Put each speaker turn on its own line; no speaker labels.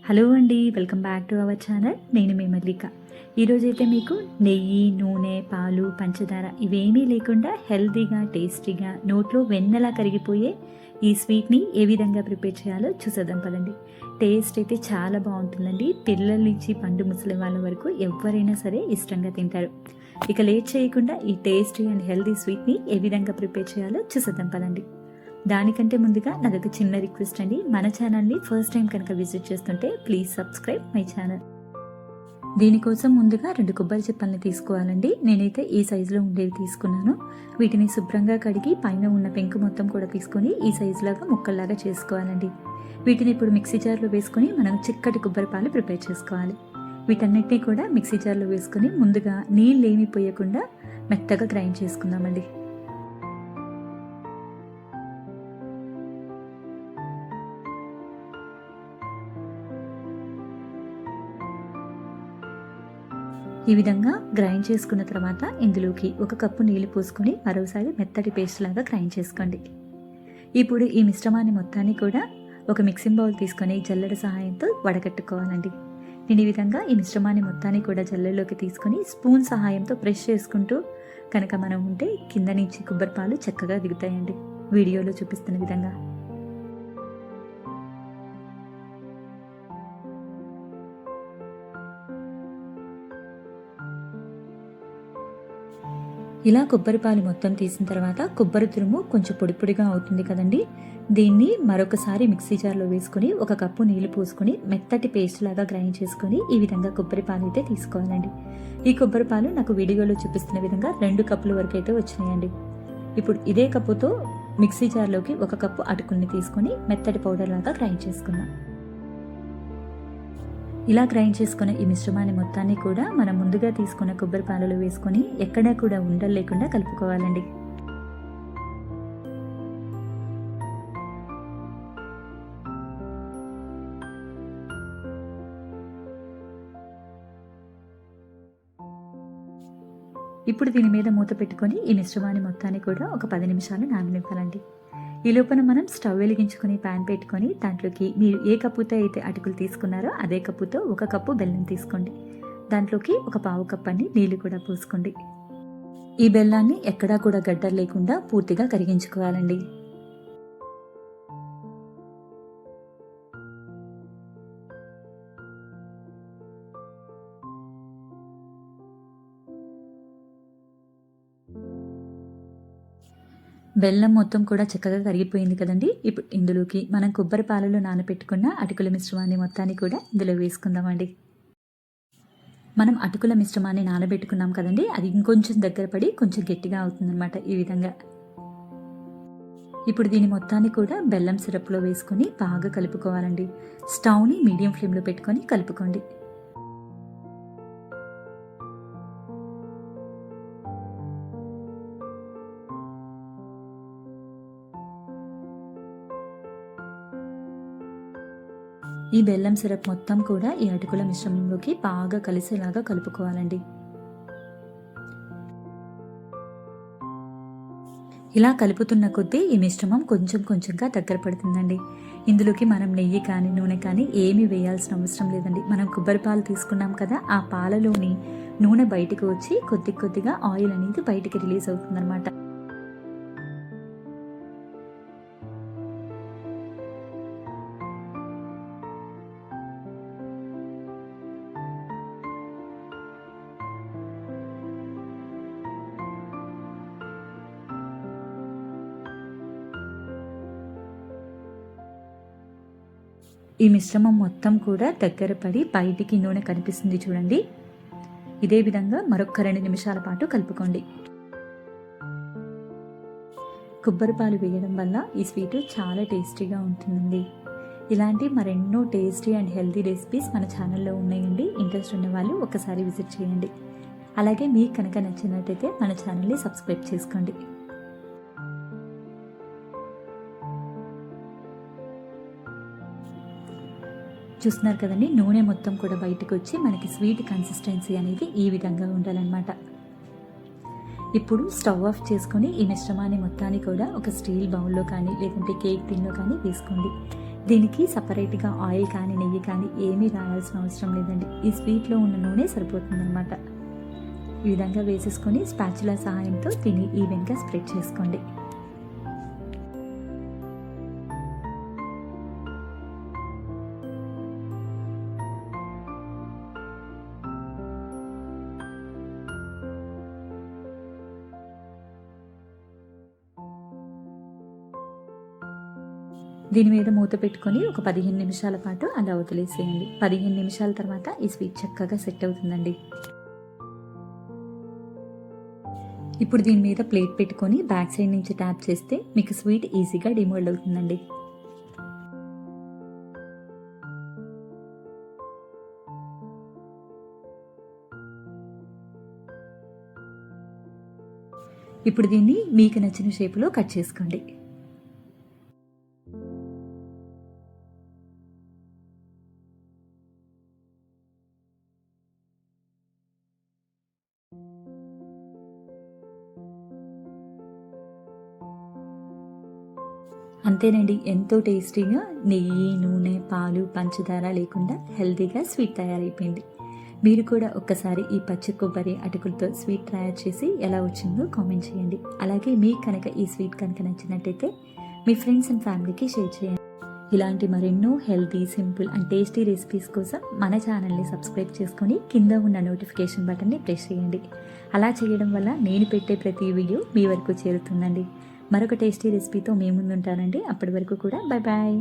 Hello అండి, welcome back to our channel. నేను మీ మల్లిక. ఈరోజైతే మీకు నెయ్యి, నూనె, పాలు, పంచదార ఇవేమీ లేకుండా హెల్తీగా, టేస్టీగా, నోట్లో వెన్నలా కరిగిపోయే ఈ స్వీట్ని ఏ విధంగా ప్రిపేర్ చేయాలో చూసేద్దాం పదండి. టేస్ట్ అయితే చాలా బాగుంటుందండి. పిల్లల నుంచి పండు ముసలి వాళ్ళ వరకు ఎవరైనా సరే ఇష్టంగా తింటారు. ఇక లేట్ చేయకుండా ఈ టేస్టీ అండ్ హెల్తీ స్వీట్ని ఏ విధంగా ప్రిపేర్ చేయాలో చూసేద్దాం పదండి. దానికంటే ముందుగా నాదొక చిన్న రిక్వెస్ట్ అండి. మన ఛానల్ని ఫస్ట్ టైం కనుక విజిట్ చేస్తుంటే ప్లీజ్ సబ్స్క్రైబ్ మై ఛానల్. దీనికోసం ముందుగా 2 కొబ్బరి చిప్పల్ని తీసుకోవాలండి. నేనైతే ఈ సైజులో ఉండేవి తీసుకున్నాను. వీటిని శుభ్రంగా కడిగి పైన ఉన్న పెంకు మొత్తం కూడా తీసుకొని ఈ సైజులాగా ముక్కల్లాగా చేసుకోవాలండి. వీటిని ఇప్పుడు మిక్సీ జార్లో వేసుకొని మనం చిక్కటి కొబ్బరి పాలు ప్రిపేర్ చేసుకోవాలి. వీటన్నిటినీ కూడా మిక్సీ జార్లో వేసుకొని ముందుగా నీళ్ళు ఏమీ పోయకుండా మెత్తగా గ్రైండ్ చేసుకుందామండి. ఈ విధంగా గ్రైండ్ చేసుకున్న తర్వాత ఇందులోకి 1 కప్పు నీళ్లు పోసుకొని మరోసారి మెత్తటి పేస్ట్ లాగా గ్రైండ్ చేసుకోండి. ఇప్పుడు ఈ మిశ్రమాన్ని మొత్తాన్ని కూడా ఒక మిక్సింగ్ బౌల్ తీసుకొని జల్లెడ సహాయంతో వడగట్టుకోవాలండి. నేను ఈ విధంగా ఈ మిశ్రమాన్ని మొత్తాన్ని కూడా జల్లెడలోకి తీసుకొని స్పూన్ సహాయంతో ప్రెస్ చేసుకుంటూ కనుక మనం ఉంటే కింద నుంచి కొబ్బరి పాలు చక్కగా దిగుతాయండి, వీడియోలో చూపిస్తున్న విధంగా. ఇలా కొబ్బరి పాలు మొత్తం తీసిన తర్వాత కొబ్బరి తురుము కొంచెం పొడి పొడిగా అవుతుంది కదండి. దీన్ని మరొకసారి మిక్సీ జార్లో వేసుకొని 1 కప్పు నీళ్లు పోసుకొని మెత్తటి పేస్ట్ లాగా గ్రైండ్ చేసుకొని ఈ విధంగా కొబ్బరి పాలు అయితే తీసుకోవాలండి. ఈ కొబ్బరి పాలు నాకు వీడియోలో చూపిస్తున్న విధంగా 2 కప్పుల వరకు అయితే వచ్చినాయండి. ఇప్పుడు ఇదే కప్పుతో మిక్సీ జార్లోకి 1 కప్పు అటుకుల్ని తీసుకొని మెత్తటి పౌడర్ లాగా గ్రైండ్ చేసుకుందాం. ఇలా గ్రైండ్ చేసుకున్న ఈ మిశ్రమాన్ని మొత్తాన్ని కూడా మనం ముందుగా తీసుకున్న కొబ్బరి పాలలో వేసుకొని ఎక్కడా కూడా ఉండలు లేకుండా కలుపుకోవాలండి. ఇప్పుడు దీని మీద మూత పెట్టుకొని ఈ మిశ్రమాన్ని మొత్తాన్ని కూడా ఒక 10 నిమిషాలు నాననివ్వాలండి. ఈ లోపల మనం స్టవ్ వెలిగించుకొని ప్యాన్ పెట్టుకొని దాంట్లోకి మీరు ఏ కప్పుతో అయితే అటుకులు తీసుకున్నారో అదే కప్పుతో 1 కప్పు బెల్లం తీసుకోండి. దాంట్లోకి 1/4 కప్పు అన్ని నీళ్లు కూడా పోసుకోండి. ఈ బెల్లాన్ని ఎక్కడా కూడా గడ్డలు లేకుండా పూర్తిగా కరిగించుకోవాలండి. బెల్లం మొత్తం కూడా చక్కగా కరిగిపోయింది కదండి. ఇప్పుడు ఇందులోకి మనం కొబ్బరి పాలలో నానబెట్టుకున్న అటుకుల మిశ్రమాన్ని మొత్తాన్ని కూడా ఇందులో వేసుకుందామండి. మనం అటుకుల మిశ్రమాన్ని నానబెట్టుకున్నాం కదండి, అది ఇంకొంచెం దగ్గర పడి కొంచెం గట్టిగా అవుతుందన్నమాట ఈ విధంగా. ఇప్పుడు దీని మొత్తాన్ని కూడా బెల్లం సిరప్లో వేసుకొని బాగా కలుపుకోవాలండి. స్టవ్ని మీడియం ఫ్లేమ్లో పెట్టుకొని కలుపుకోండి. ఈ బెల్లం సిరప్ మొత్తం కూడా ఈ అటుకుల మిశ్రమంలోకి బాగా కలిసేలాగా కలుపుకోవాలండి. ఇలా కలుపుతున్న కొద్దీ ఈ మిశ్రమం కొంచెం కొంచెంగా దగ్గర పడుతుందండి. ఇందులోకి మనం నెయ్యి కానీ నూనె కానీ ఏమీ వేయాల్సిన అవసరం లేదండి. మనం కొబ్బరి పాలు తీసుకున్నాం కదా, ఆ పాలలోని నూనె బయటకు వచ్చి కొద్ది కొద్దిగా ఆయిల్ అనేది బయటికి రిలీజ్ అవుతుందన్నమాట. ఈ మిశ్రమం మొత్తం కూడా దగ్గర పడి బయటికి నూనె కనిపిస్తుంది చూడండి. ఇదే విధంగా మరొక 2 నిమిషాల పాటు కలుపుకోండి. కొబ్బరి పాలు వేయడం వల్ల ఈ స్వీట్ చాలా టేస్టీగా ఉంటుందండి. ఇలాంటి మరెన్నో టేస్టీ అండ్ హెల్తీ రెసిపీస్ మన ఛానల్లో ఉన్నాయండి. ఇంట్రెస్ట్ ఉన్న వాళ్ళు ఒకసారి విజిట్ చేయండి. అలాగే మీకు కనుక నచ్చినట్టయితే మన ఛానల్ని సబ్స్క్రైబ్ చేసుకోండి. చూస్తున్నారు కదండి, నూనె మొత్తం కూడా బయటకు వచ్చి మనకి స్వీట్ కన్సిస్టెన్సీ అనేది ఈ విధంగా ఉండాలన్నమాట. ఇప్పుడు స్టవ్ ఆఫ్ చేసుకొని ఈ మిశ్రమాన్ని మొత్తాన్ని కూడా ఒక స్టీల్ బౌల్లో కానీ లేదంటే కేక్ టిన్లో కానీ వేసుకోండి. దీనికి సపరేట్గా ఆయిల్ కానీ నెయ్యి కానీ ఏమీ రాయాల్సిన అవసరం లేదండి. ఈ స్వీట్లో ఉన్న నూనె సరిపోతుందన్నమాట. ఈ విధంగా వేసేసుకొని స్పాచులా సహాయంతో దీన్ని ఈవెన్గా స్ప్రెడ్ చేసుకోండి. దీని మీద మూత పెట్టుకొని ఒక 15 నిమిషాల పాటు అలా వదిలేసేయండి. 15 నిమిషాల తర్వాత ఈ స్వీట్ చక్కగా సెట్ అవుతుందండి. ఇప్పుడు దీని మీద ప్లేట్ పెట్టుకొని బ్యాక్ సైడ్ నుంచి ట్యాప్ చేస్తే మీకు స్వీట్ ఈజీగా డిమోల్డ్ అవుతుందండి. ఇప్పుడు దీన్ని మీకు నచ్చిన షేపులో కట్ చేసుకోండి. అంతేనండి, ఎంతో టేస్టీగా నెయ్యి, నూనె, పాలు, పంచదార లేకుండా హెల్తీగా స్వీట్ తయారైపోయింది. మీరు కూడా ఒక్కసారి ఈ పచ్చి కొబ్బరి అటుకులతో స్వీట్ తయారు చేసి ఎలా వచ్చిందో కామెంట్ చేయండి. అలాగే మీకు కనుక ఈ స్వీట్ కనుక నచ్చినట్టయితే మీ ఫ్రెండ్స్ అండ్ ఫ్యామిలీకి షేర్ చేయండి. ఇలాంటి మరెన్నో healthy, simple and tasty recipes కోసం మన ఛానల్ని సబ్స్క్రైబ్ చేసుకొని కింద ఉన్న నోటిఫికేషన్ బటన్ని ప్రెస్ చేయండి. అలా చేయడం వల్ల నేను పెట్టే ప్రతి వీడియో మీ వరకు చేరుతుందండి. మరొక టేస్టీ రెసిపీతో మీ ముందుంటానండి. అప్పటి వరకు కూడా బాయ్ బాయ్.